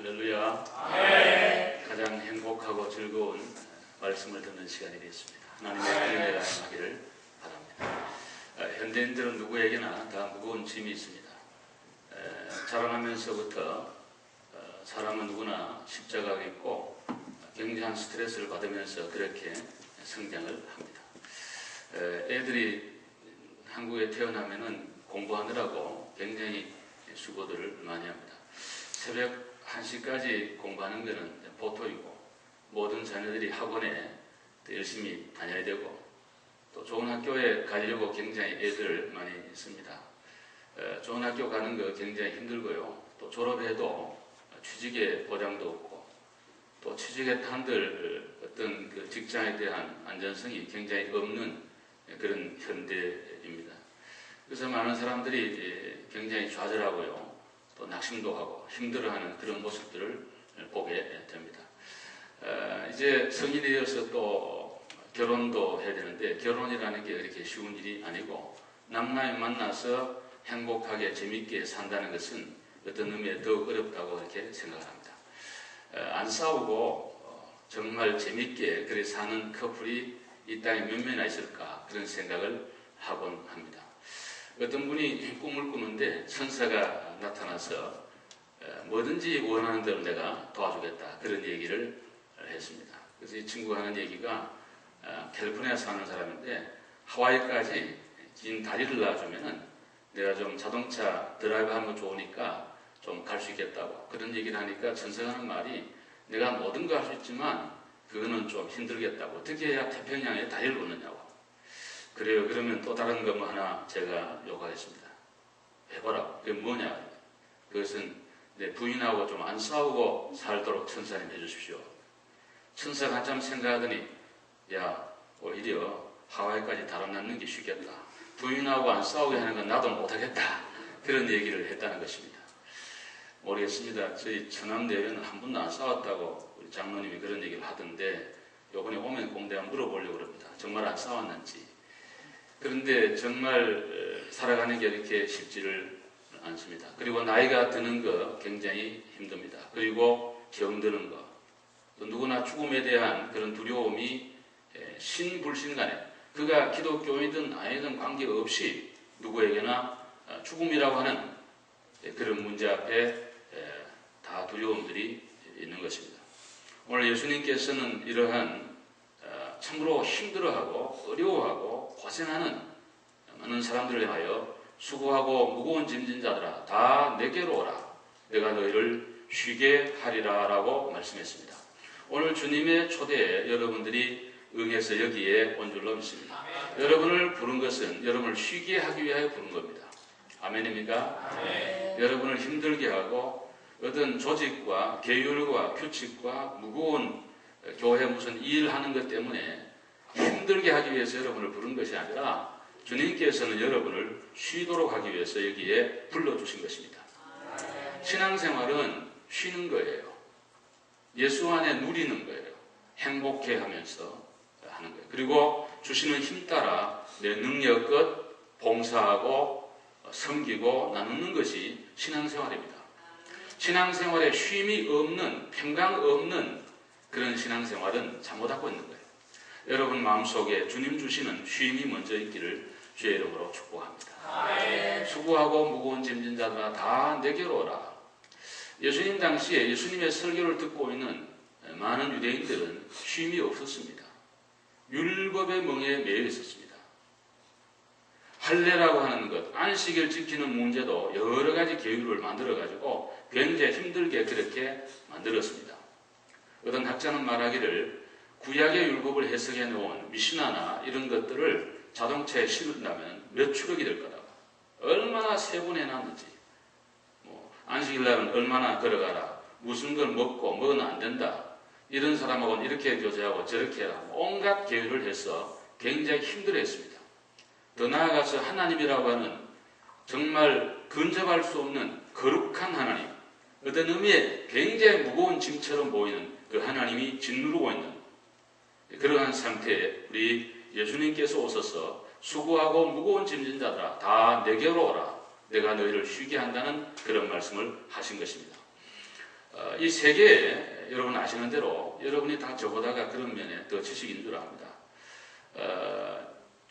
할렐루야. 아멘. 가장 행복하고 즐거운 말씀을 듣는 시간이 되었습니다. 하나님의 은혜가 임하기를 바랍니다. 현대인들은 누구에게나 다 무거운 짐이 있습니다. 자라나면서부터 사람은 누구나 십자가가 있고 굉장한 스트레스를 받으면서 그렇게 성장을 합니다. 애들이 한국에 태어나면은 공부하느라고 굉장히 수고들을 많이 합니다. 새벽 1시까지 공부하는 것은 보통이고, 모든 자녀들이 학원에 열심히 다녀야 되고, 또 좋은 학교에 가려고 굉장히 애들 많이 있습니다. 좋은 학교 가는 거 굉장히 힘들고요. 또 졸업해도 취직의 보장도 없고, 또 취직에 한들 어떤 그 직장에 대한 안전성이 굉장히 없는 그런 현대입니다. 그래서 많은 사람들이 굉장히 좌절하고요. 또 낙심도 하고 힘들어하는 그런 모습들을 보게 됩니다. 이제 성인이 되어서 또 결혼도 해야 되는데, 결혼이라는 게 그렇게 쉬운 일이 아니고, 남남이 만나서 행복하게 재밌게 산다는 것은 어떤 의미에 더 어렵다고 그렇게 생각합니다. 안 싸우고 정말 재밌게 그렇게 사는 커플이 이 땅에 몇 명이나 있을까, 그런 생각을 하곤 합니다. 어떤 분이 꿈을 꾸는데 천사가 나타나서 뭐든지 원하는 대로 내가 도와주겠다, 그런 얘기를 했습니다. 그래서 이 친구가 하는 얘기가 캘리포니아 사는 사람인데, 하와이까지 긴 다리를 놔주면은 내가 좀 자동차 드라이브 하는 거 좋으니까 좀 갈 수 있겠다고, 그런 얘기를 하니까 천사가 하는 말이, 내가 모든 거 할 수 있지만 그거는 좀 힘들겠다고, 어떻게 해야 태평양에 다리를 놓느냐고. 그래요. 그러면 또 다른 거 뭐 하나 제가 요구하겠습니다. 해보라고. 그게 뭐냐? 그것은 내 부인하고 좀 안 싸우고 살도록 천사님 해주십시오. 천사가 한참 생각하더니, 야, 오히려 하와이까지 달아나는 게 쉽겠다. 부인하고 안 싸우게 하는 건 나도 못하겠다. 그런 얘기를 했다는 것입니다. 모르겠습니다. 저희 처남대회는 한 번도 안 싸웠다고 우리 장로님이 그런 얘기를 하던데, 요번에 오면 꼭 내가 물어보려고 합니다. 정말 안 싸웠는지. 그런데 정말 살아가는 게 이렇게 쉽지를 않습니다. 그리고 나이가 드는 거 굉장히 힘듭니다. 그리고 병드는 거, 또 누구나 죽음에 대한 그런 두려움이 신불신간에, 그가 기독교이든 아니든 관계없이 누구에게나 죽음이라고 하는 그런 문제 앞에 다 두려움들이 있는 것입니다. 오늘 예수님께서는 이러한 참으로 힘들어하고 어려워하고 고생하는 많은 사람들을 향하여 수고하고 무거운 짐진 자들아 다 내게로 오라, 내가 너희를 쉬게 하리라 라고 말씀했습니다. 오늘 주님의 초대에 여러분들이 응해서 여기에 온 줄로 믿습니다. 여러분을 부른 것은 여러분을 쉬게 하기 위하여 부른 겁니다. 아멘입니까? 아멘. 여러분을 힘들게 하고 어떤 조직과 계율과 규칙과 무거운 교회 무슨 일하는 것 때문에 힘들게 하기 위해서 여러분을 부른 것이 아니라, 주님께서는 여러분을 쉬도록 하기 위해서 여기에 불러주신 것입니다. 신앙생활은 쉬는 거예요. 예수 안에 누리는 거예요. 행복해 하면서 하는 거예요. 그리고 주시는 힘 따라 내 능력껏 봉사하고 섬기고 나누는 것이 신앙생활입니다. 신앙생활에 쉼이 없는, 평강 없는 그런 신앙생활은 잘못하고 있는 거예요. 여러분 마음속에 주님 주시는 쉼이 먼저 있기를 주의 이름으로 축복합니다. 아멘. 수고하고 무거운 짐진 자들아 다 내게로 오라. 예수님 당시에 예수님의 설교를 듣고 있는 많은 유대인들은 쉼이 없었습니다. 율법의 멍에 매여 있었습니다. 할례라고 하는 것, 안식일 지키는 문제도 여러 가지 계율을 만들어가지고 굉장히 힘들게 그렇게 만들었습니다. 어떤 학자는 말하기를, 구약의 율법을 해석해 놓은 미시나나 이런 것들을 자동차에 실은다면 몇 추력이 될 거다. 얼마나 세분해 놨는지, 안식일날은 얼마나 걸어가라, 무슨 걸 먹고 뭐는 안 된다, 이런 사람하고는 이렇게 교제하고 저렇게 해라, 온갖 계율을 해서 굉장히 힘들어했습니다. 더 나아가서 하나님이라고 하는 정말 근접할 수 없는 거룩한 하나님, 어떤 의미에 굉장히 무거운 짐처럼 보이는 그 하나님이 짓누르고 있는 그러한 상태에 우리 예수님께서 오셔서 수고하고 무거운 짐진 자들아 다 내게로 오라, 내가 너희를 쉬게 한다는 그런 말씀을 하신 것입니다. 이 세계에 여러분 아시는 대로 여러분이 다 저보다가 그런 면에 더 지식이 있는 줄 압니다.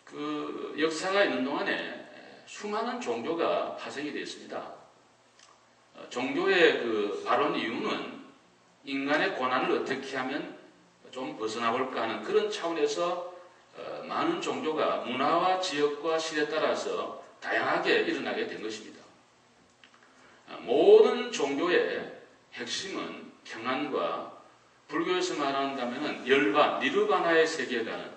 그 역사가 있는 동안에 수많은 종교가 파생이 되어 있습니다. 종교의 그 바른 이유는 인간의 고난을 어떻게 하면 좀 벗어나볼까 하는 그런 차원에서 많은 종교가 문화와 지역과 시대에 따라서 다양하게 일어나게 된 것입니다. 모든 종교의 핵심은 평안과 불교에서 말한다면 열반, 니르바나의 세계에 가는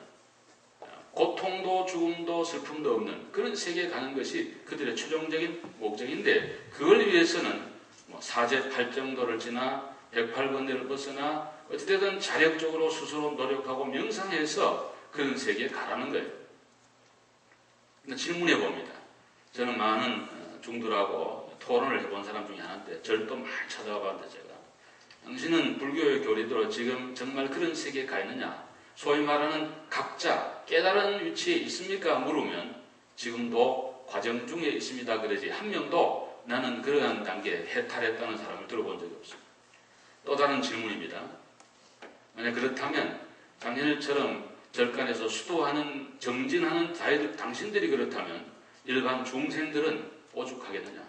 고통도 죽음도 슬픔도 없는 그런 세계에 가는 것이 그들의 최종적인 목적인데 그걸 위해서는 사제 팔정도를 지나 108번대를 벗어나 어찌되든 자력적으로 스스로 노력하고 명상해서 그런 세계에 가라는 거예요. 질문해 봅니다. 저는 많은 중들하고 토론을 해본 사람 중에 하나인데 저를 또 많이 찾아와 봤는데 제가 당신은 불교의 교리대로 지금 정말 그런 세계에 가 있느냐? 소위 말하는 각자 깨달은 위치에 있습니까? 물으면 지금도 과정 중에 있습니다. 그러지 한 명도 나는 그러한 단계에 해탈했다는 사람을 들어본 적이 없습니다. 또 다른 질문입니다. 만약 그렇다면 작년처럼 절간에서 수도하는 정진하는 자들 당신들이 그렇다면 일반 중생들은 오죽하겠느냐?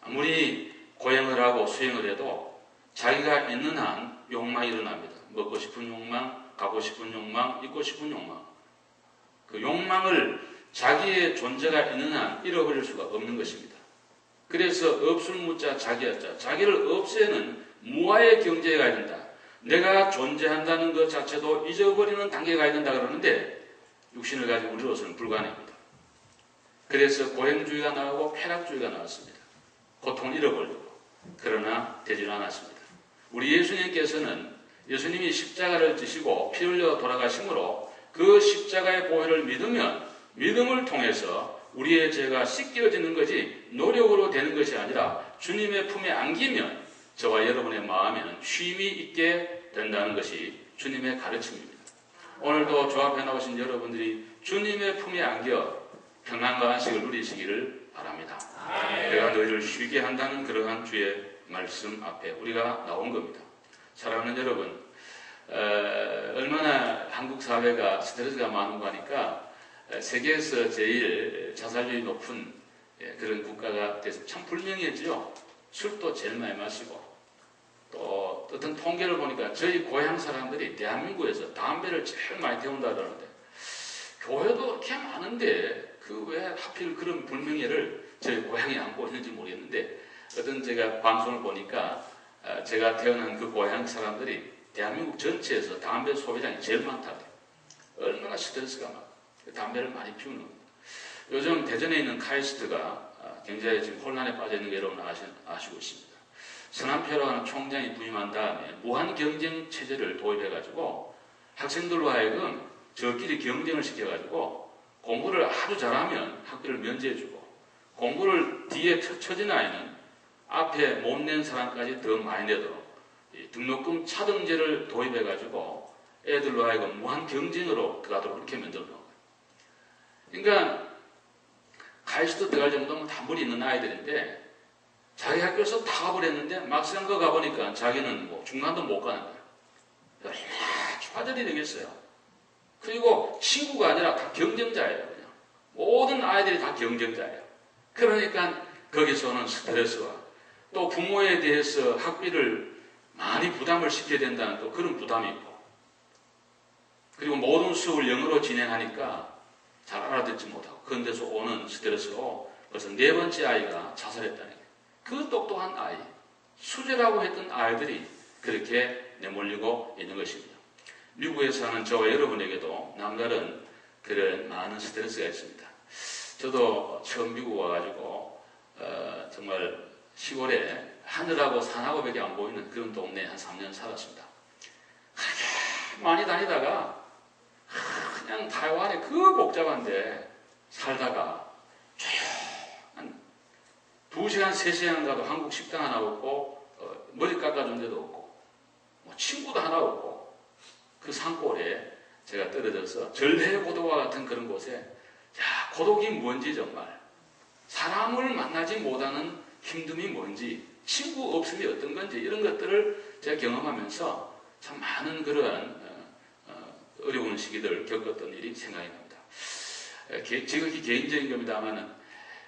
아무리 고행을 하고 수행을 해도 자기가 있는 한 욕망이 일어납니다. 먹고 싶은 욕망, 가고 싶은 욕망, 입고 싶은 욕망. 그 욕망을 자기의 존재가 있는 한 잃어버릴 수가 없는 것입니다. 그래서 없을 무자 자기야자, 자기를 없애는 무아의 경제에 가야 된다. 내가 존재한다는 것 자체도 잊어버리는 단계에 가야 된다 그러는데 육신을 가지고 우리로서는 불가능합니다. 그래서 고행주의가 나오고 쾌락주의가 나왔습니다. 고통을 잃어버리고. 그러나 되질 않았습니다. 우리 예수님께서는 예수님이 십자가를 지시고 피 흘려 돌아가심으로 그 십자가의 보혈을 믿으면 믿음을 통해서 우리의 죄가 씻겨지는 것이 노력으로 되는 것이 아니라 주님의 품에 안기면 저와 여러분의 마음에는 쉼이 있게 된다는 것이 주님의 가르침입니다. 오늘도 저 앞에 나오신 여러분들이 주님의 품에 안겨 평안과 안식을 누리시기를 바랍니다. 내가 너희를 쉬게 한다는 그러한 주의 말씀 앞에 우리가 나온 겁니다. 사랑하는 여러분, 얼마나 한국 사회가 스트레스가 많은가 하니까 세계에서 제일 자살률이 높은 그런 국가가 돼서 참 불명예지요. 술도 제일 많이 마시고 또 어떤 통계를 보니까 저희 고향 사람들이 대한민국에서 담배를 제일 많이 태운다 그러는데 교회도 이렇게 많은데 그 왜 하필 그런 불명예를 저희 고향에 안고 있는지 모르겠는데 어떤 제가 방송을 보니까 제가 태어난 그 고향 사람들이 대한민국 전체에서 담배 소비량이 제일 많다고 해요. 얼마나 스트레스가 많고 담배를 많이 피우는 겁니다. 요즘 대전에 있는 카이스트가 굉장히 지금 혼란에 빠져 있는 게 여러분 아시고 있습니다. 서남표라고 하는 총장이 부임한 다음에 무한 경쟁 체제를 도입해가지고 학생들로 하여금 저끼리 경쟁을 시켜가지고 공부를 아주 잘하면 학비를 면제해주고 공부를 뒤에 처진 아이는 앞에 못 낸 사람까지 더 많이 내도록 등록금 차등제를 도입해가지고 애들로 하여금 무한 경쟁으로 들어가도록 이렇게 만들어 놓은 거예요. 그러니까 카이스트 들어갈 정도면 단물이 있는 아이들인데 자기 학교에서 다 가버렸는데 막상 거 가보니까 자기는 뭐 중간도 못 가는 거예요. 얼마나 좌절이 되겠어요. 그리고 친구가 아니라 다 경쟁자예요. 그냥. 모든 아이들이 다 경쟁자예요. 그러니까 거기서 오는 스트레스와 또 부모에 대해서 학비를 많이 부담을 시켜야 된다는 또 그런 부담이 있고 그리고 모든 수업을 영어로 진행하니까 잘 알아듣지 못하고 그런 데서 오는 스트레스로 벌써 4번째 아이가 자살했다는 거예요. 그 똑똑한 아이, 수재라고 했던 아이들이 그렇게 내몰리고 있는 것입니다. 미국에 사는 저와 여러분에게도 남다른 그런 많은 스트레스가 있습니다. 저도 처음 미국 와가지고 정말 시골에 하늘하고 산하고 밖에 안 보이는 그런 동네에 한 3년 살았습니다. 많이 다니다가 그냥 타이완의 그 복잡한데 살다가 조용한 2시간, 3시간 가도 한국 식당 하나 없고 머리 깎아준 데도 없고 뭐 친구도 하나 없고 그 산골에 제가 떨어져서 절대고도와 같은 그런 곳에 야 고독이 뭔지 정말 사람을 만나지 못하는 힘듦이 뭔지, 친구 없음이 어떤 건지 이런 것들을 제가 경험하면서 참 많은 그러한 어려운 시기들을 겪었던 일이 생각이 납니다. 지극히 개인적인 겁니다만은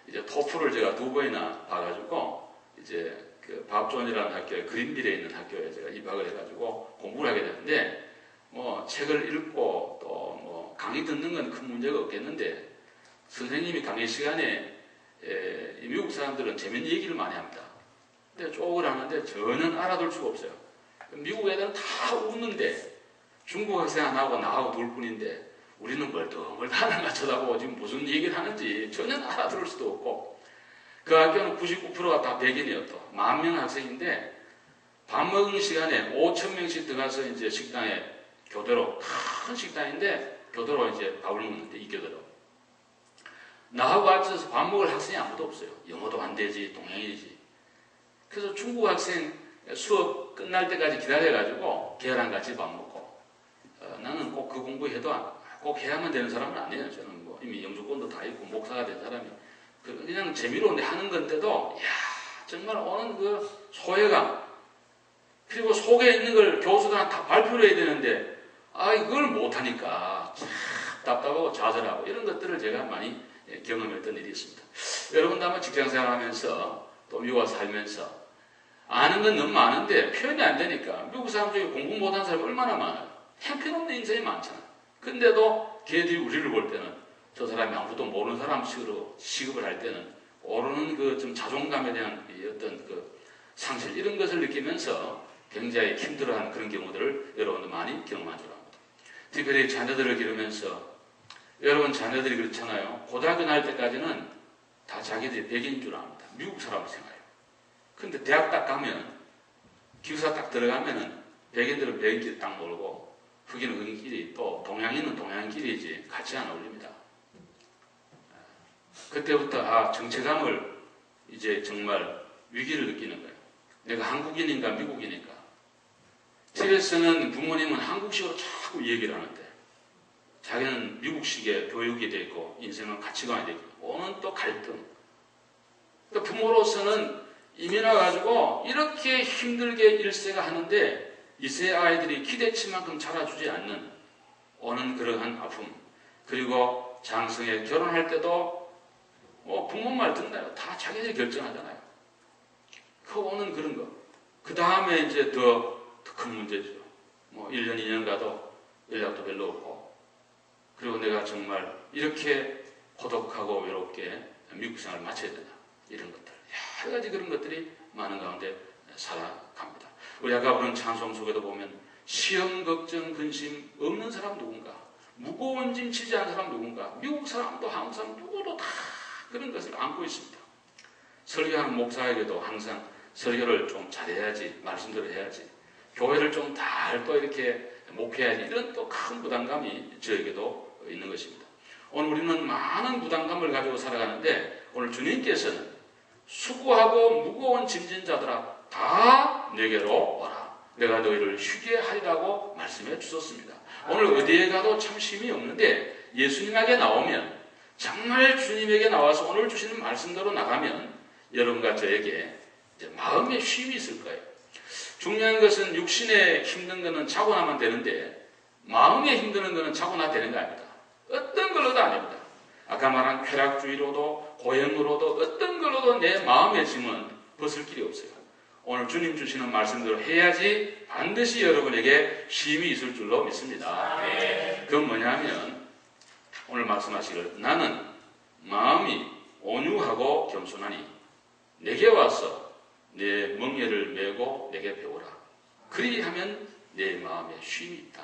이제 토플을 제가 2번이나 봐가지고 이제 그 밥존이라는 학교에 그린빌에 있는 학교에 제가 입학을 해가지고 공부를 하게 되는데 뭐 책을 읽고 또 뭐 강의 듣는 건 큰 문제가 없겠는데 선생님이 강의 시간에 미국 사람들은 재밌는 얘기를 많이 합니다. 근데 쪽을 하는데 전혀 알아둘 수가 없어요. 미국 애들은 다 웃는데 중국 학생 하나하고 나하고 둘 뿐인데 우리는 멀뚱멀뚱하는가 쳐다보고 지금 무슨 얘기를 하는지 전혀 알아들을 수도 없고 그 학교는 99%가 다 백인이에요. 또 10,000명 학생인데 밥 먹는 시간에 5,000명씩 들어가서 이제 식당에 교대로 큰 식당인데 교대로 이제 밥을 먹는데 이 교대로 나하고 앉아서 밥 먹을 학생이 아무도 없어요. 영어도 안 되지 동양인이지. 그래서 중국 학생 수업 끝날 때까지 기다려가지고 걔랑 같이 밥 먹고 나는 꼭 그 공부해도 꼭 해야만 되는 사람은 아니에요. 저는 뭐 이미 영주권도 다 있고 목사가 된 사람이 그냥 재미로 하는 건데도 이야 정말 오는 그 소외감 그리고 속에 있는 걸 교수들한테 다 발표를 해야 되는데 이걸 못하니까 참 답답하고 좌절하고 이런 것들을 제가 많이 경험했던 일이 있습니다. 여러분도 아마 직장생활하면서 또 미국 와서 살면서 아는 건 너무 많은데 표현이 안 되니까 미국 사람 중에 공부 못하는 사람이 얼마나 많아요. 형편없는 인생이 많잖아요. 근데도 걔들이 우리를 볼 때는 저 사람이 아무도 모르는 사람식으로 취급을 할 때는 오르는 그 좀 자존감에 대한 어떤 그 상실 이런 것을 느끼면서 굉장히 힘들어하는 그런 경우들을 여러분도 많이 경험한 줄 압니다. 특별히 자녀들을 기르면서 여러분 자녀들이 그렇잖아요. 고등학교 나올 때까지는 다 자기들이 백인 줄 압니다. 미국 사람을 생각해요. 근데 대학 딱 가면 기숙사 딱 들어가면은 백인들은 백인끼리 딱 놀고 흑인은 흑인끼리 또 동양인은 동양인끼리지 같이 안 어울립니다. 그때부터 정체감을 이제 정말 위기를 느끼는 거예요. 내가 한국인인가 미국인인가. 집에서는 부모님은 한국식으로 자꾸 얘기를 하는데 자기는 미국식의 교육이 돼 있고 인생은 가치관이 돼 있고 오는 또 갈등. 그러니까 부모로서는 이민 와가지고 이렇게 힘들게 일세가 하는데 이세 아이들이 기대치만큼 자라주지 않는 오는 그러한 아픔 그리고 장성에 결혼할 때도 부모 말 듣나요? 다 자기들이 결정하잖아요. 그 오는 그런 거. 그 다음에 이제 더 큰 문제죠. 1년, 2년 가도 연락도 별로 없고 그리고 내가 정말 이렇게 고독하고 외롭게 미국 생활을 마쳐야 되나 이런 것들. 여러 가지 그런 것들이 많은 가운데 살아갑니다. 우리 아까 부른 찬송 속에도 보면 시험, 걱정, 근심 없는 사람 누군가 무거운 짐 지지 않은 사람 누군가 미국 사람도 한국 사람 누구도 다 그런 것을 안고 있습니다. 설교하는 목사에게도 항상 설교를 좀 잘해야지 말씀대로 해야지 교회를 좀 잘 또 이렇게 목회해야지 이런 또 큰 부담감이 저에게도 있는 것입니다. 오늘 우리는 많은 부담감을 가지고 살아가는데 오늘 주님께서는 수고하고 무거운 짐진 자들아 다 내게로 와라. 내가 너희를 쉬게 하리라고 말씀해 주셨습니다. 오늘 어디에 가도 참 쉼이 없는데 예수님에게 나오면 정말 주님에게 나와서 오늘 주시는 말씀대로 나가면 여러분과 저에게 이제 마음의 쉼이 있을 거예요. 중요한 것은 육신에 힘든 것은 자고 나면 되는데 마음에 힘드는 것은 자고 나 되는 거 아닙니다. 어떤 걸로도 아닙니다. 아까 말한 쾌락주의로도 고행으로도 어떤 걸로도 내 마음의 짐은 벗을 길이 없어요. 오늘 주님 주시는 말씀대로 해야지 반드시 여러분에게 쉼이 있을 줄로 믿습니다. 그건 뭐냐면 오늘 말씀하시기를 나는 마음이 온유하고 겸손하니 내게 와서 내 멍에를 메고 내게 배우라. 그리하면 내 마음에 쉼이 있다.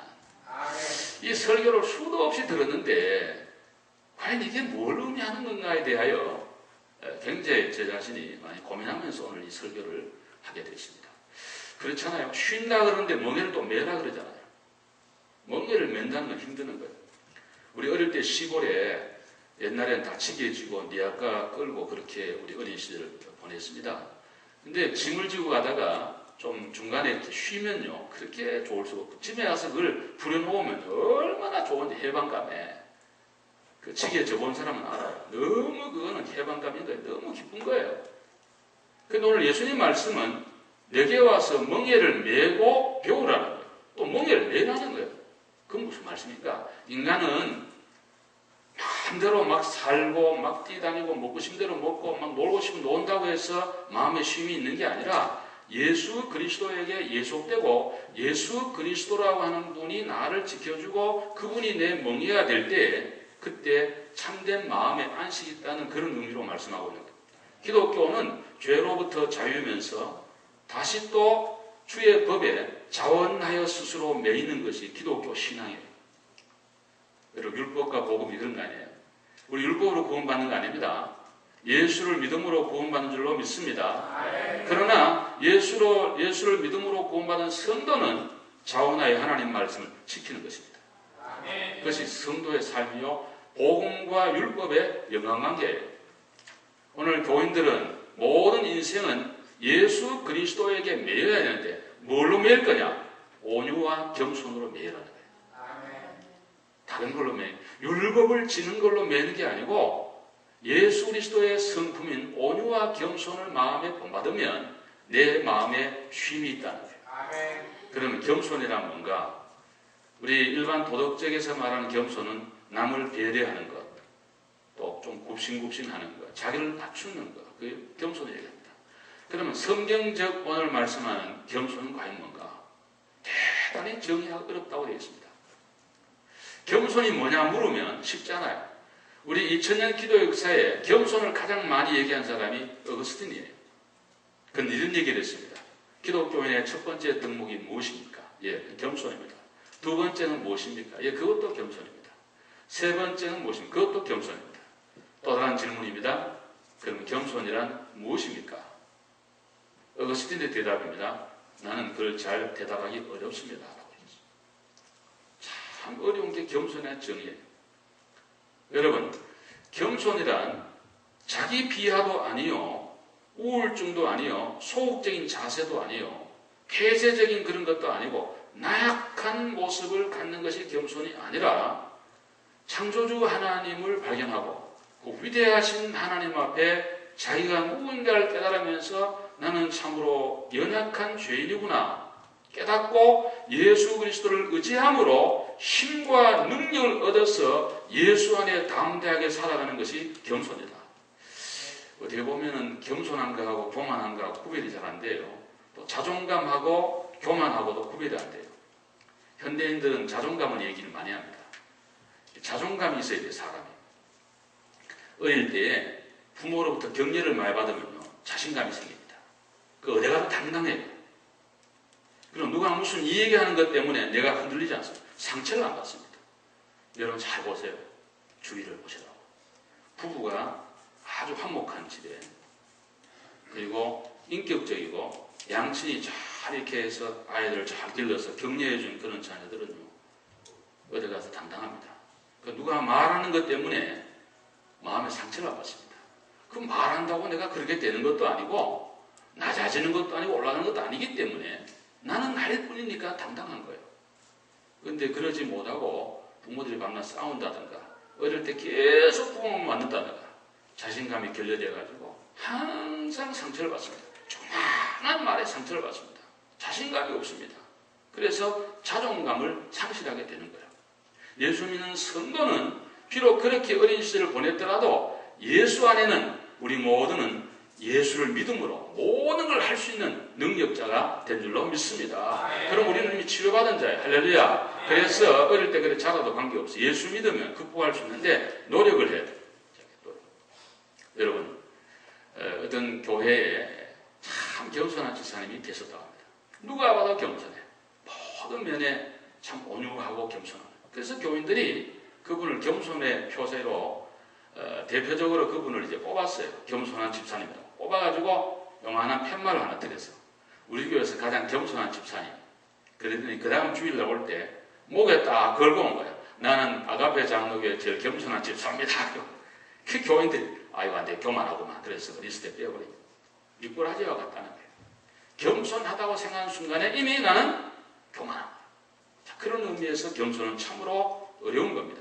이 설교를 수도 없이 들었는데 과연 이게 뭘 의미하는 건가에 대하여 굉장히 제 자신이 많이 고민하면서 오늘 이 설교를 하게 됐습니다. 그렇잖아요. 쉰다 그러는데 멍에를 또 매라 그러잖아요. 멍에를 맨다는 건 힘드는 거예요. 우리 어릴 때 시골에 옛날엔 다치게 지고 니아까 끌고 그렇게 우리 어린 시절을 보냈습니다. 근데 짐을 지고 가다가 좀 중간에 이렇게 쉬면요 그렇게 좋을 수가 없고 집에 가서 그걸 부려놓으면 얼마나 좋은지 해방감에 그 지게 져본 사람은 알아요. 너무 그거는 해방감인 거예요. 너무 기쁜 거예요. 근데 오늘 예수님 말씀은 내게 와서 멍에를 메고 배우라는 거예요. 또 멍에를 메라는 거예요. 그건 무슨 말씀입니까? 인간은 마음대로 막 살고 막 뛰다니고 먹고 싶은 대로 먹고 막 놀고 싶으면 논다고 해서 마음에 쉼이 있는 게 아니라 예수 그리스도에게 예속되고 예수 그리스도라고 하는 분이 나를 지켜주고 그분이 내 멍에가 될 때 그때 참된 마음의 안식이 있다는 그런 의미로 말씀하고 있는 거예요. 기독교는 죄로부터 자유면서 다시 또 주의 법에 자원하여 스스로 매이는 것이 기독교 신앙이에요. 여러분 율법과 복음이 그런 거 아니에요? 우리 율법으로 구원받는 거 아닙니다. 예수를 믿음으로 구원받는 줄로 믿습니다. 그러나 예수를 믿음으로 구원받은 성도는 자원하여 하나님 말씀을 지키는 것입니다. 그것이 성도의 삶이요 복음과 율법의 연관관계예요. 오늘 교인들은 모든 인생은 예수 그리스도에게 매여야 되는데 뭘로 매일 거냐? 온유와 겸손으로 매여라는 거예요. 다른 걸로 율법을 지는 걸로 매는 게 아니고 예수 그리스도의 성품인 온유와 겸손을 마음에 본받으면 내 마음에 쉼이 있다는 거예요. 그러면 겸손이란 뭔가? 우리 일반 도덕적에서 말하는 겸손은 남을 배려하는 것, 또 좀 굽신굽신하는 것, 자기를 낮추는 것, 그 겸손을 얘기합니다. 그러면 성경적 오늘 말씀하는 겸손은 과연 뭔가? 대단히 정의하기 어렵다고 되어 있습니다. 겸손이 뭐냐 물으면 쉽잖아요. 우리 2000년 기도 역사에 겸손을 가장 많이 얘기한 사람이 어거스틴이에요. 그는 이런 얘기를 했습니다. 기독교인의 첫 번째 덕목이 무엇입니까? 예, 겸손입니다. 두 번째는 무엇입니까? 예, 그것도 겸손입니다. 세 번째는 무엇입니까? 그것도 겸손입니다. 또 다른 질문입니다. 그럼 겸손이란 무엇입니까? 어거스틴의 대답입니다. 나는 그걸 잘 대답하기 어렵습니다. 참 어려운 게 겸손의 정의예요. 여러분, 겸손이란 자기 비하도 아니요, 우울증도 아니요, 소극적인 자세도 아니요, 폐쇄적인 그런 것도 아니고 나약한 모습을 갖는 것이 겸손이 아니라 창조주 하나님을 발견하고 그 위대하신 하나님 앞에 자기가 누군가를 깨달으면서 나는 참으로 연약한 죄인이구나 깨닫고 예수 그리스도를 의지함으로 힘과 능력을 얻어서 예수 안에 담대하게 살아가는 것이 겸손이다. 어떻게 보면 겸손한 거하고 교만한 거하고 구별이 잘 안 돼요. 또 자존감하고 교만하고도 구별이 안 돼요. 현대인들은 자존감을 얘기를 많이 합니다. 자존감이 있어야 돼요, 사람이. 어릴 때 부모로부터 격려를 많이 받으면요, 자신감이 생깁니다. 그 어디 가도 당당해요. 그럼 누가 무슨 이 얘기하는 것 때문에 내가 흔들리지 않습니다. 상처를 안 받습니다. 여러분 잘 보세요. 주위를 보시라고. 부부가 아주 화목한 집에 그리고 인격적이고 양친이 잘 이렇게 해서 아이들을 잘 길러서 격려해준 그런 자녀들은요, 어디 가서 당당합니다. 그 누가 말하는 것 때문에 마음에 상처를 안 받습니다. 그 말한다고 내가 그렇게 되는 것도 아니고 낮아지는 것도 아니고 올라가는 것도 아니기 때문에 나는 나일 뿐이니까 당당한 거예요. 그런데 그러지 못하고 부모들이 만나 싸운다든가 어릴 때 계속 부모만 만난다든가 자신감이 결여돼가지고 항상 상처를 받습니다. 조그마한 말에 상처를 받습니다. 자신감이 없습니다. 그래서 자존감을 상실하게 되는 거예요. 예수 믿는 성도는 비록 그렇게 어린 시절을 보냈더라도 예수 안에는 우리 모두는 예수를 믿음으로 모든 걸 할 수 있는 능력자가 된 줄로 믿습니다. 그럼 우리는 이미 치료받은 자예요. 할렐루야. 그래서 어릴 때 그래 자라도 관계없어. 예수 믿으면 극복할 수 있는데 노력을 해야 돼요. 여러분, 어떤 교회에 참 겸손한 집사님이 계셨다고 합니다. 누가 봐도 겸손해. 모든 면에 참 온유하고 겸손합니다. 그래서 교인들이 그분을 겸손의 표세로 대표적으로 그분을 이제 뽑았어요. 겸손한 집사님이라고. 뽑아가지고 요만한 팻말을 하나 드렸어. 우리 교회에서 가장 겸손한 집사님. 그랬더니 그 다음 주일 나올 때 목에 딱 걸고 온 거야. 나는 아가페 장로교회 제일 겸손한 집사입니다. 그 교인들이 아이고 안 돼, 교만하구만. 그래서 리스트에 빼버리고 미꾸라지와 같다는 거예요. 겸손하다고 생각하는 순간에 이미 나는 교만하고. 자, 그런 의미에서 겸손은 참으로 어려운 겁니다.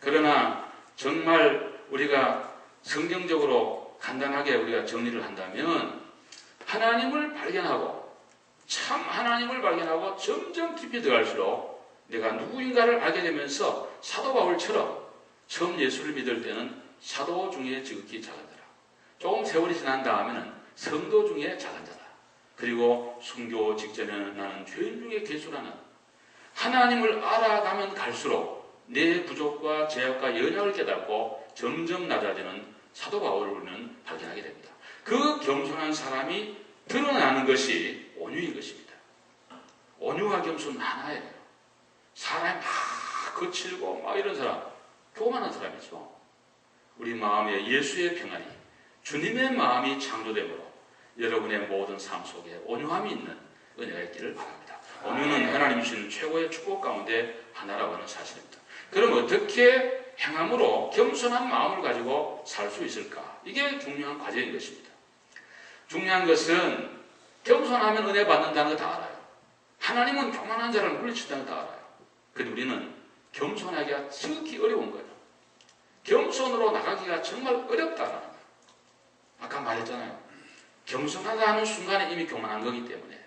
그러나 정말 우리가 성경적으로 간단하게 우리가 정리를 한다면 하나님을 발견하고 참 하나님을 발견하고 점점 깊이 들어갈수록 내가 누구인가를 알게 되면서 사도 바울처럼 처음 예수를 믿을 때는 사도 중에 지극히 작은 자라. 조금 세월이 지난 다음에는 성도 중에 작은 자라. 그리고 순교 직전에는 나는 죄인 중에 괴수라는 하나님을 알아가면 갈수록 내 부족과 죄악과 연약을 깨닫고 점점 낮아지는 사도 바울을 우리는 발견하게 됩니다. 그 겸손한 사람이 드러나는 것이 온유인 것입니다. 온유와 겸손 하나예요. 사람이 막 거칠고 막 이런 사람, 교만한 사람이죠. 우리 마음에 예수의 평안이, 주님의 마음이 창조되므로 여러분의 모든 삶 속에 온유함이 있는 은혜가 있기를 바랍니다. 온유는 하나님 주시는 최고의 축복 가운데 하나라고 하는 사실입니다. 그럼 어떻게 행함으로 겸손한 마음을 가지고 살 수 있을까? 이게 중요한 과제인 것입니다. 중요한 것은 겸손하면 은혜 받는다는 거 다 알아요. 하나님은 교만한 자를 물리친다는 거 다 알아요. 근데 우리는 겸손하기가 지극히 어려운 거예요. 겸손으로 나가기가 정말 어렵다는 거예요. 아까 말했잖아요. 겸손하다 하는 순간에 이미 교만한 거기 때문에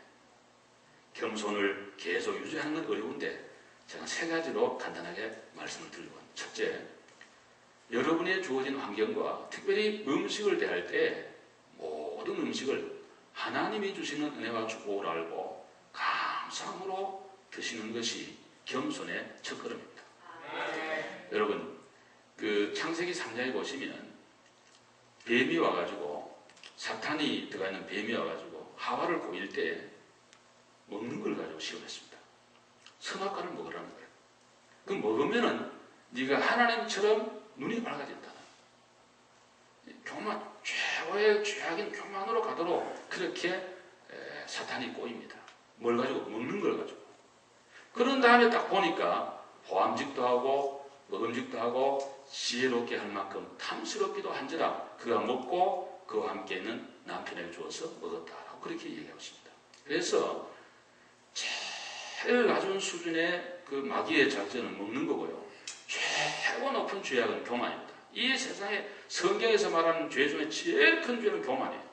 겸손을 계속 유지하는 건 어려운데 제가 세 가지로 간단하게 말씀을 드리고 합니다. 첫째, 여러분의 주어진 환경과 특별히 음식을 대할 때 모든 음식을 하나님이 주시는 은혜와 축복을 알고 감사함으로 드시는 것이 겸손의 첫걸음입니다. 여러분, 그 창세기 3장에 보시면 뱀이 와가지고 사탄이 들어가 있는 뱀이 와가지고 하와를 꼬일 때 먹는 걸 가지고 시험했습니다. 선악과를 먹으라는 거예요. 그 먹으면은 네가 하나님처럼 눈이 밝아진다. 교만, 최고의 죄악인 교만으로 가도록 그렇게 사탄이 꼬입니다. 뭘 가지고? 먹는 걸 가지고. 그런 다음에 딱 보니까 보암직도 하고 먹음직도 하고 지혜롭게 할 만큼 탐스럽기도 한지라 그가 먹고 그와 함께 있는 남편에게 주어서 먹었다라고 그렇게 얘기하고 있습니다. 그래서 제일 낮은 수준의 그 마귀의 작전은 먹는 거고요. 최고 높은 죄악은 교만입니다. 이 세상에 성경에서 말하는 죄 중에 제일 큰 죄는 교만이에요.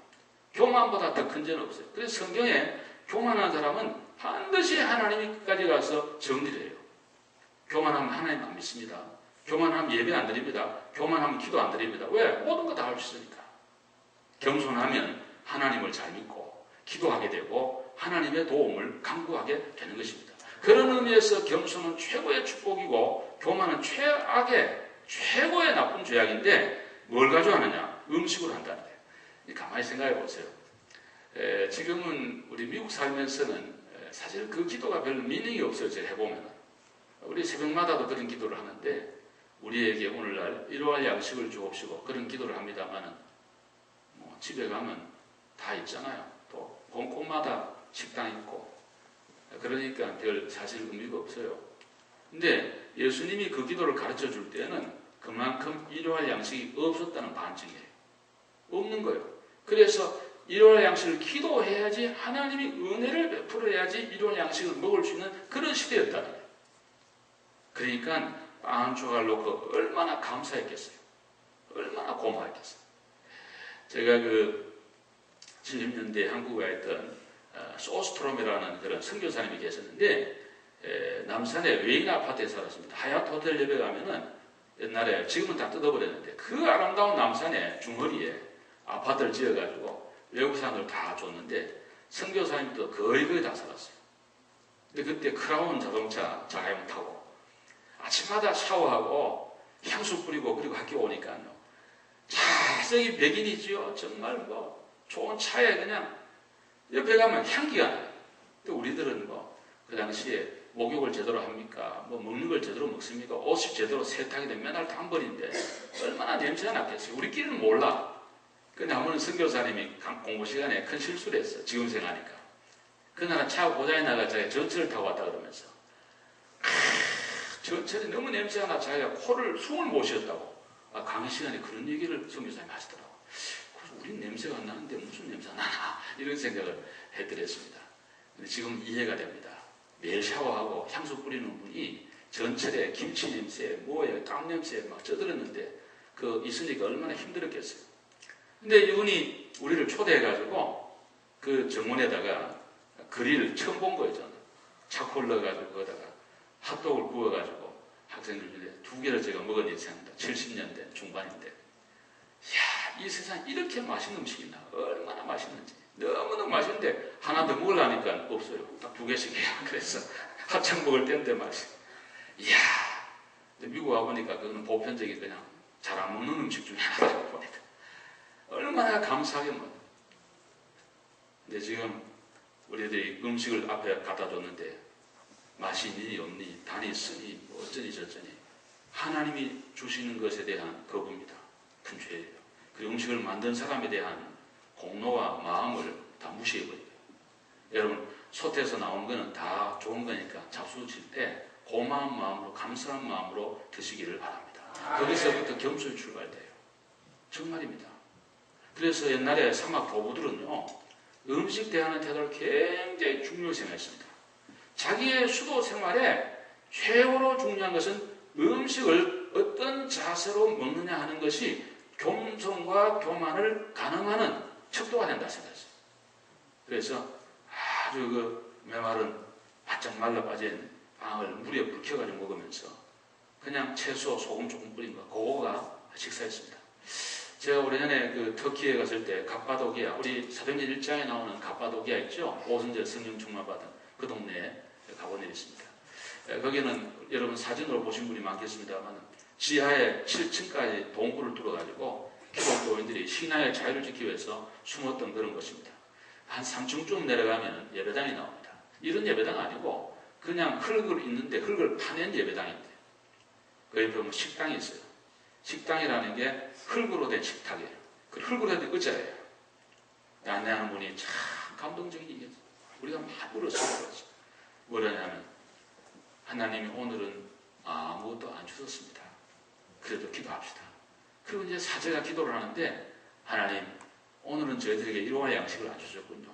교만보다 더 큰 죄는 없어요. 그래서 성경에 교만한 사람은 반드시 하나님이 끝까지 가서 정리를 해요. 교만하면 하나님 안 믿습니다. 교만하면 예배 안 드립니다. 교만하면 기도 안 드립니다. 왜? 모든 거 다 할 수 있으니까. 겸손하면 하나님을 잘 믿고 기도하게 되고 하나님의 도움을 간구하게 되는 것입니다. 그런 의미에서 겸손은 최고의 축복이고 교만은 최고의 나쁜 죄악인데 뭘 가져가느냐? 음식으로 한다는 거예요. 가만히 생각해 보세요. 지금은 우리 미국 살면서는 사실 그 기도가 별 미닝이 없어요. 제가 해보면 우리 새벽마다도 그런 기도를 하는데 우리에게 오늘날 일용할 양식을 주옵시고 그런 기도를 합니다만은 뭐 집에 가면 다 있잖아요. 또 곳곳마다 식당 있고 그러니까 별 사실 의미가 없어요. 근데 예수님이 그 기도를 가르쳐 줄 때는 그만큼 일용할 양식이 없었다는 반증이에요. 없는 거예요. 그래서 일용할 양식을 기도해야지 하나님이 은혜를 베풀어야지 일용할 양식을 먹을 수 있는 그런 시대였다는 거예요. 그러니까 빵 한 조각 놓고 얼마나 감사했겠어요. 얼마나 고마웠겠어요. 제가 그 70년대 한국에 있던 소스트롬이라는 그런 선교사님이 계셨는데 남산의 외인 아파트에 살았습니다. 하얏트 호텔 옆에 가면은 옛날에 지금은 다 뜯어버렸는데 그 아름다운 남산의 중허리에 아파트를 지어가지고 외국 사람들 다 줬는데 선교사님도 거의 다 살았어요. 근데 그때 크라운 자동차 자가용 타고 아침마다 샤워하고 향수 뿌리고 그리고 학교 오니까요. 자석이 백인이지요. 정말 뭐 좋은 차에 그냥 옆에 가면 향기가 나요. 근데 우리들은 뭐 그 당시에 목욕을 제대로 합니까? 뭐 먹는 걸 제대로 먹습니까? 옷이 제대로 세탁이 되면 맨날 단벌인데 얼마나 냄새가 났겠어요. 우리끼리는 몰라. 근데 한 번은 선교사님이 공부 시간에 큰 실수를 했어. 지금 생각하니까. 그날은 차 고장이 나가 자기가 전철을 타고 왔다 그러면서 전철이 너무 냄새가 나 자기가 숨을 못 쉬었다고. 강의 시간에 그런 얘기를 선교사님이 하시더라고. 우린 냄새가 안 나는데 무슨 냄새가 나나 이런 생각을 해드렸습니다. 근데 지금 이해가 됩니다. 매일 샤워하고 향수 뿌리는 분이 전철에 김치 냄새, 뭐에 땀 냄새 막 쪄들었는데 그 있으니까 얼마나 힘들었겠어요. 근데 이분이 우리를 초대해가지고 그 정원에다가 그릴 처음 본 거예요. 저는 차콜 넣어가지고 거기다가 핫도그를 구워가지고 학생들 두 개를 제가 먹은 일이 생각납니다. 70년대 중반인데, 이야, 이 세상에 이렇게 맛있는 음식이 있나? 얼마나 맛있는지. 너무너무 맛있는데 하나 더 먹으려니까 없어요. 딱 두 개씩이에요. 그래서 한창 먹을 때인데 맛이. 이야, 미국 와보니까 그거는 보편적인 그냥 잘 안 먹는 음식 중에 하나라고 봅니다. 얼마나 감사하게 먹어요. 근데 지금 우리들이 음식을 앞에 갖다 줬는데 맛이 있니 없니 단이 쓰니 뭐 어쩌니 저쩌니 하나님이 주시는 것에 대한 거부입니다. 큰 죄예요. 그 음식을 만든 사람에 대한 공로와 마음을 다 무시해버려요. 여러분 솥에서 나온 거는 다 좋은 거니까 잡수 칠 때 고마운 마음으로 감사한 마음으로 드시기를 바랍니다. 거기서부터 겸손이 출발돼요. 정말입니다. 그래서 옛날에 사막 도부들은요 음식 대하는 태도를 굉장히 중요히 생각했습니다. 자기의 수도 생활에 최고로 중요한 것은 음식을 어떤 자세로 먹느냐 하는 것이 겸손과 교만을 가늠하는 척도가 된다 생각했어요. 그래서 아주 그 메마른 바짝 말라 빠진 빵을 물에 불켜가지고 먹으면서 그냥 채소, 소금 조금 뿌린 거 그거가 식사였습니다. 제가 오래전에 그 터키에 갔을 때 갑바도기아, 우리 사도행전 1장에 나오는 갑바도기아 있죠? 오순절 성령 충만받은 그 동네에 가본 일이 있습니다. 거기는 여러분 사진으로 보신 분이 많겠습니다만 지하에 7층까지 동굴을 뚫어가지고 기독교인들이 신앙의 자유를 지키기 위해서 숨었던 그런 곳입니다. 한 3층쯤 내려가면 예배당이 나옵니다. 이런 예배당 아니고 그냥 흙을 있는데 흙을 파낸 예배당인데 그 옆에 보면 식당이 있어요. 식당이라는 게 흙으로 된 식탁이에요. 그 흙으로 된 의자예요. 안내하는 분이 참 감동적인 얘기였어요. 우리가 많이 울었어요. 뭐라냐면 하나님이 오늘은 아무것도 안 주셨습니다. 그래도 기도합시다. 그리고 이제 사제가 기도를 하는데 하나님 오늘은 저희들에게 일용할 양식을 안 주셨군요.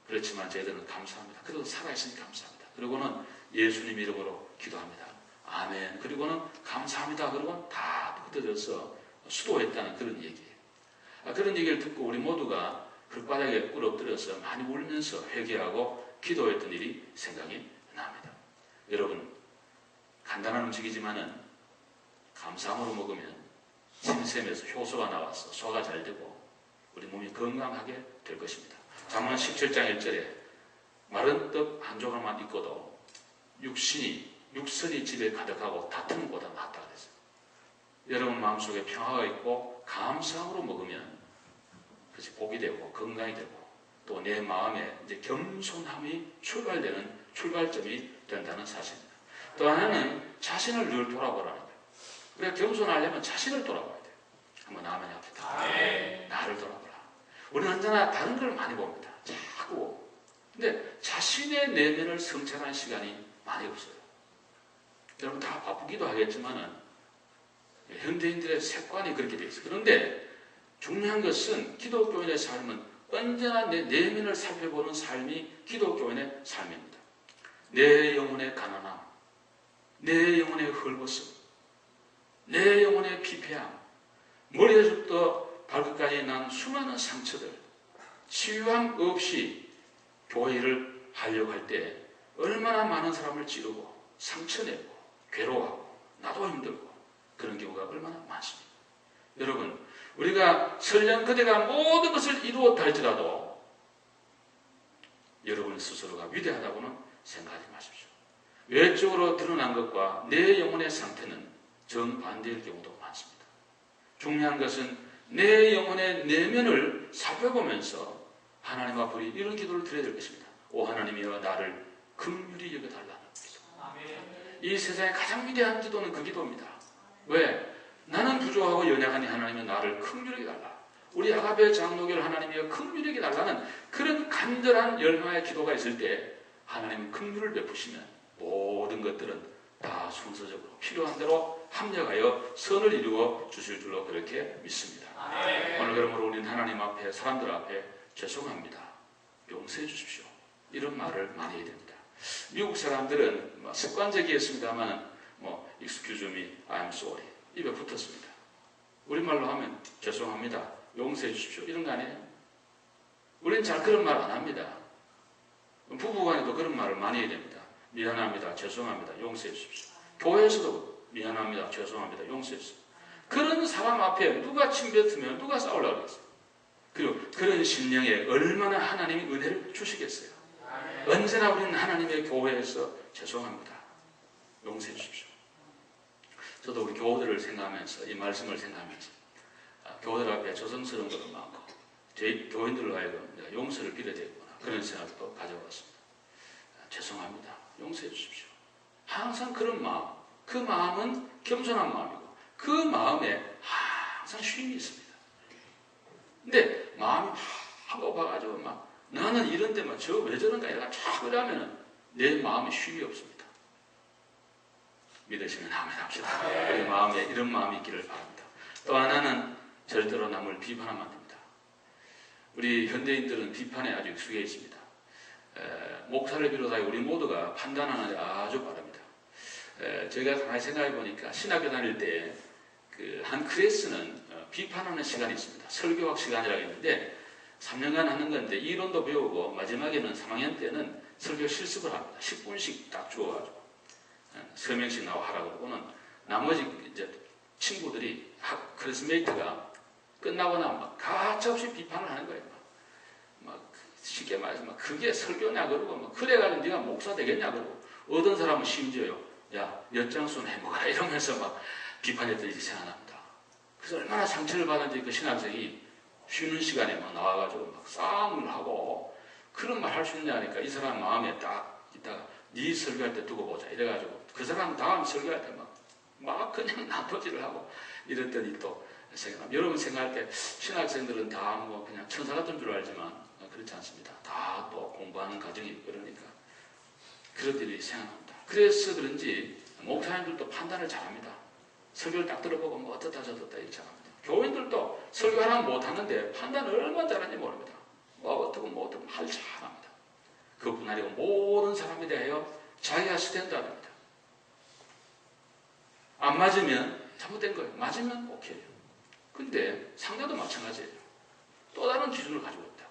그렇지만 저희들은 감사합니다. 그래도 살아있으니 감사합니다. 그리고는 예수님 이름으로 기도합니다. 아멘. 그리고는 감사합니다. 그리고 다 흩어져서 수도했다는 그런 얘기예요. 그런 얘기를 듣고 우리 모두가 흙바닥에 꿇어 엎드려서 많이 울면서 회개하고 기도했던 일이 생각이 납니다. 여러분 간단한 음식이지만은 감사함으로 먹으면 침샘에서 효소가 나와서 소화가 잘 되고 우리 몸이 건강하게 될 것입니다. 잠언 17장 1절에 마른 떡 한 조각만 있고도 육선이 집에 가득하고 다투는 보다 낫다 그랬어요. 여러분 마음속에 평화가 있고 감사함으로 먹으면 그것이 복이 되고 건강이 되고 또 내 마음에 이제 겸손함이 출발되는 출발점이 된다는 사실입니다. 또 하나는 자신을 늘 돌아보라는 거예요. 우리가 겸손하려면 자신을 돌아봐야 돼요. 한번 아멘 합시다. 나를 돌아보라. 우리는 언제나 다른 걸 많이 봅니다. 자꾸. 근데 자신의 내면을 성찰하는 시간이 많이 없어요. 여러분 다 바쁘기도 하겠지만은 현대인들의 습관이 그렇게 되어 있어요. 그런데 중요한 것은 기독교인의 삶은 언제나 내 내면을 살펴보는 삶이 기독교인의 삶입니다. 내 영혼의 가난함, 내 영혼의 헐벗음, 내 영혼의 피폐함, 머리에서부터 발끝까지 난 수많은 상처들, 치유함 없이 교회를 하려고 할 때 얼마나 많은 사람을 찌르고 상처내고 괴로워하고 나도 힘들고 그런 경우가 얼마나 많습니다. 여러분 우리가 설령 그대가 모든 것을 이루었다 할지라도 여러분 스스로가 위대하다고는 생각하지 마십시오. 외적으로 드러난 것과 내 영혼의 상태는 정반대일 경우도 많습니다. 중요한 것은 내 영혼의 내면을 살펴보면서 하나님 앞으로 이런 기도를 드려야 될 것입니다. 오 하나님이여 나를 긍휼히 여겨달라는 기도. 이 세상에 가장 위대한 기도는 그 기도입니다. 왜? 나는 부족하고 연약하니 하나님은 나를 긍휼히 여겨달라. 우리 아가베 장로교를 하나님이여 긍휼히 여겨달라는 그런 간절한 열망의 기도가 있을 때 하나님은 긍휼을 베푸시면 모든 것들은 다 순서적으로 필요한 대로 합력하여 선을 이루어 주실 줄로 그렇게 믿습니다. 오늘 그러므로 우리는 하나님 앞에 사람들 앞에 죄송합니다. 용서해 주십시오. 이런 말을 많이 해야 됩니다. 미국 사람들은 습관적이었습니다만 excuse me, I'm sorry 입에 붙었습니다. 우리말로 하면 죄송합니다. 용서해 주십시오. 이런 거 아니에요? 우리는 잘 그런 말 안 합니다. 부부간에도 그런 말을 많이 해야 됩니다. 미안합니다. 죄송합니다. 용서해 주십시오. 교회에서도 미안합니다. 죄송합니다. 용서해 주십시오. 그런 사람 앞에 누가 침뱉으면 누가 싸우려고 그랬어요. 그리고 그런 심령에 얼마나 하나님이 은혜를 주시겠어요. 언제나 우리는 하나님의 교회에서 죄송합니다. 용서해 주십시오. 저도 우리 교우들을 생각하면서 이 말씀을 생각하면서 교우들 앞에 조성스러운 것도 많고 저희 교인들로 하여금 내가 용서를 빌어야 되겠구나 그런 생각도 가져왔습니다. 죄송합니다. 용서해 주십시오. 항상 그런 마음, 그 마음은 겸손한 마음이고 그 마음에 항상 쉼이 있습니다. 근데 마음이 막 높아가지고 막 나는 이런 데만 저 왜 저런가 이러가 자꾸 이러면은 내 마음에 쉼이 없습니다. 믿으시면 합시다. 우리 마음에 이런 마음이 있기를 바랍니다. 또 하나는 절대로 남을 비판하면 안 됩니다. 우리 현대인들은 비판에 아주 익숙해 있습니다. 목사를 비롯하여 우리 모두가 판단하는 데 아주 빠릅니다. 제가 가만히 생각해 보니까 신학교 다닐 때 그 한 클래스는 비판하는 시간이 있습니다. 설교학 시간이라고 했는데 3년간 하는 건데 이론도 배우고 마지막에는 3학년 때는 설교 실습을 합니다. 10분씩 딱 주어가지고 설명씩 나와 하라고 그러고는 나머지 이제 친구들이 클래스메이트가 끝나거나 막 가차없이 비판을 하는 거예요. 막 쉽게 말해서 막 그게 설교냐 그러고 막 그래가지고 네가 목사 되겠냐 그러고 어떤 사람은 심지어요. 야, 몇 장순 해먹어라 이러면서 막 비판했던 일이 생각납니다. 그래서 얼마나 상처를 받았는지 그 신학생이 쉬는 시간에 막 나와가지고 막 싸움을 하고 그런 말 할 수 있냐 하니까 이 사람 마음에 딱 있다가 네 설교할 때 두고 보자 이래가지고 그 사람 다음 설교할 때 막 그냥 나머지를 하고 이랬더니 또 생각납니다. 여러분 생각할 때 신학생들은 다 뭐 그냥 천사 같은 줄 알지만 그렇지 않습니다. 다 또 공부하는 과정이 그러니까 그런 일이 생각납니다. 그래서 그런지 목사님들도 판단을 잘합니다. 설교를 딱 들어보고 뭐 어떻다 저떻다 이렇게 잘합니다. 교인들도 설교하라면 못하는데 판단을 얼마나 잘하는지 모릅니다. 뭐 어떻고 뭐 어떻고 말 잘합니다. 그뿐 아니고 모든 사람에 대하여 자기가 스탠다드입니다. 안 맞으면 잘못된 거예요. 맞으면 오케이요. 근데 상대도 마찬가지예요. 또 다른 기준을 가지고 있다.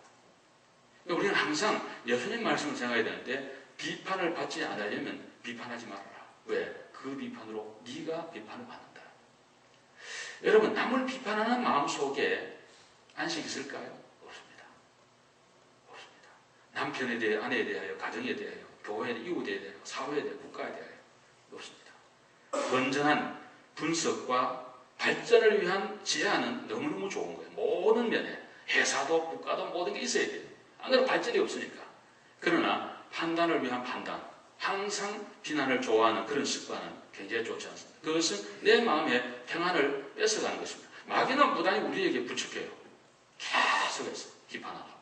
그러니까 우리는 항상 예수님 말씀을 생각해야 되는데 비판을 받지 않으려면 비판하지 말아라. 왜? 그 비판으로 네가 비판을 받는다. 여러분 남을 비판하는 마음속에 안식이 있을까요? 없습니다. 없습니다. 남편에 대해 아내에 대하여 가정에 대하여 교회에 이웃에 대하여 사회에 대하여 국가에 대하여 없습니다. 건전한 분석과 발전을 위한 제안은 너무너무 좋은 거예요. 모든 면에 회사도 국가도 모든 게 있어야 돼요. 안 그러면 발전이 없으니까. 그러나 판단을 위한 판단, 항상 비난을 좋아하는 그런 습관은 굉장히 좋지 않습니다. 그것은 내 마음의 평안을 뺏어가는 것입니다. 마귀는 무단히 우리에게 부축해요. 계속해서 비판하라고.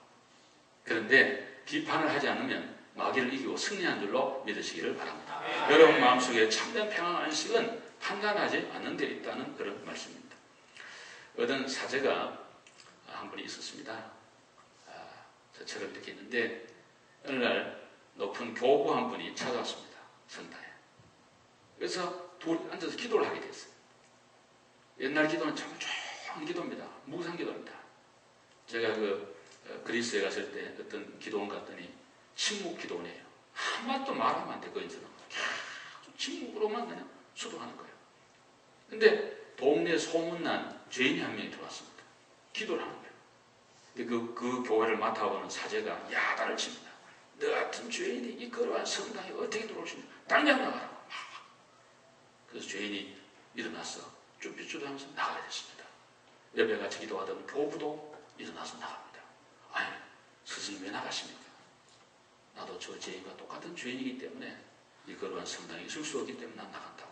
그런데 비판을 하지 않으면 마귀를 이기고 승리한 줄로 믿으시기를 바랍니다. 여러분 마음속에 참된 평안 안식은 판단하지 않는 데 있다는 그런 말씀입니다. 어떤 사제가 한 분이 있었습니다. 저처럼 이렇게 있는데 어느 날 높은 교부 한 분이 찾아왔습니다. 성당에. 그래서 둘이 앉아서 기도를 하게 됐어요. 옛날 기도는 참 조용한 기도입니다. 무상 기도입니다. 제가 그리스에 갔을 때 어떤 기도원 갔더니 침묵 기도원이에요. 한마디도 말하면 안 돼. 그 인생은 계속 침묵으로만 그냥 수도하는 거예요. 근데 동네 소문난 죄인이 한 명이 들어왔습니다. 기도를 하는 거예요. 근데 그 교회를 맡아보는 사제가 야단을 칩니다. 너 같은 죄인이 이 거룩한 성당에 어떻게 들어올 수 있냐. 당장 나가라. 그래서 죄인이 일어나서 쭈삣쭈삣하면서 나가야 됐습니다. 옆에 같이 기도하던 교부도 일어나서 나갑니다. 아니, 스승님 왜 나가십니까? 나도 저 죄인과 똑같은 죄인이기 때문에 이 거룩한 성당에 있을 수 없기 때문에 난 나간다고.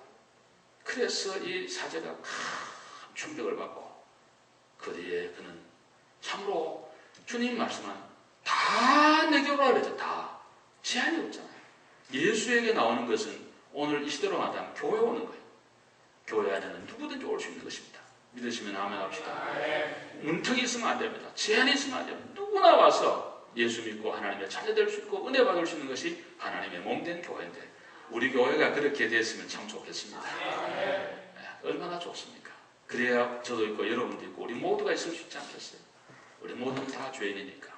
그래서 이 사제가 큰 충격을 받고 그 뒤에 그는 참으로 주님 말씀은 다 내게 오라 그랬죠. 다. 제한이 없잖아요. 예수에게 나오는 것은 오늘 이 시대로 말하면 교회 오는 거예요. 교회 안에는 누구든지 올 수 있는 것입니다. 믿으시면 아멘 합시다. 문턱이 있으면 안 됩니다. 제한이 있으면 안 됩니다. 누구나 와서 예수 믿고 하나님의 자녀될 수 있고 은혜 받을 수 있는 것이 하나님의 몸된 교회인데 우리 교회가 그렇게 됐으면 참 좋겠습니다. 얼마나 좋습니까? 그래야 저도 있고 여러분도 있고 우리 모두가 있을 수 있지 않겠어요? 우리 모두는 다 죄인이니까.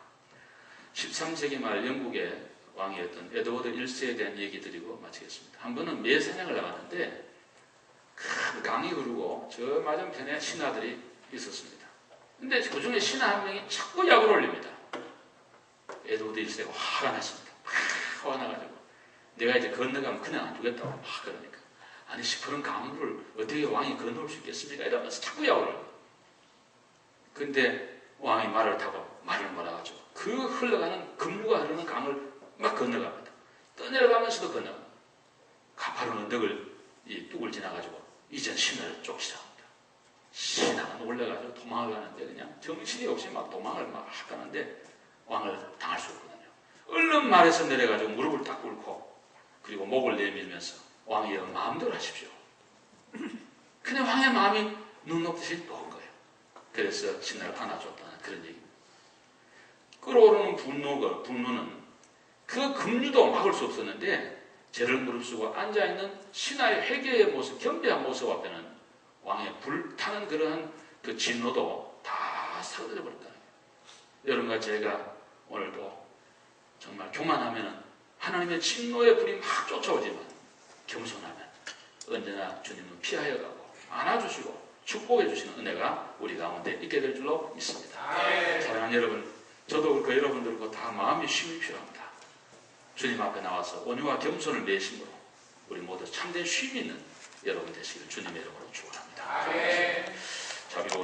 13세기 말 영국의 왕이었던 에드워드 1세에 대한 얘기 드리고 마치겠습니다. 한 번은 매 사냥을 나갔는데 큰 강이 흐르고 저 맞은편에 신하들이 있었습니다. 근데 그 중에 신하 한 명이 자꾸 약을 올립니다. 에드워드 1세가 화가 났습니다. 화가 나가지고 내가 이제 건너가면 그냥 안 주겠다고 막 그러니까 아니 시퍼런 강물을 어떻게 왕이 건너올 수 있겠습니까? 이러면서 자꾸 약을 올립니다. 근데 왕이 말을 타고 말을 몰아가지고 그 흘러가는 급류가 흐르는 강을 막 건너갑니다. 떠내려가면서도 건너갑니다. 가파른 언덕을 이 뚝을 지나가지고 이젠 신하를 쫓기 시작합니다. 신하는 올라가지고 도망을 가는데 그냥 정신이 없이 막 도망을 막 가는데 왕을 당할 수 없거든요. 얼른 말에서 내려가지고 무릎을 딱 꿇고 그리고 목을 내밀면서 왕이여 마음대로 하십시오. 근데 왕의 마음이 눈 녹듯이 녹은 거예요. 그래서 신하를 안아줬다는 그런 얘기입니다. 끓어오르는 분노는 그 급류도 막을 수 없었는데 죄를 무릅쓰고 앉아있는 신하의 회개의 모습, 겸비한 모습 앞에는 왕의 불타는 그러한 그 진노도 다 사그라져 버렸다는 거예요. 여러분과 제가 오늘도 정말 교만하면 하나님의 진노의 불이 막 쫓아오지만 겸손하면 언제나 주님은 피하여 가고 안아주시고 축복해 주시는 은혜가 우리 가운데 있게 될 줄로 믿습니다. 사랑하는 여러분, 저도 그 여러분들과 다 마음이 쉼이 필요합니다. 주님 앞에 나와서 온유와 겸손을 내심으로 우리 모두 참된 쉼이 있는 여러분 되시기를 주님의 이름으로 축원합니다.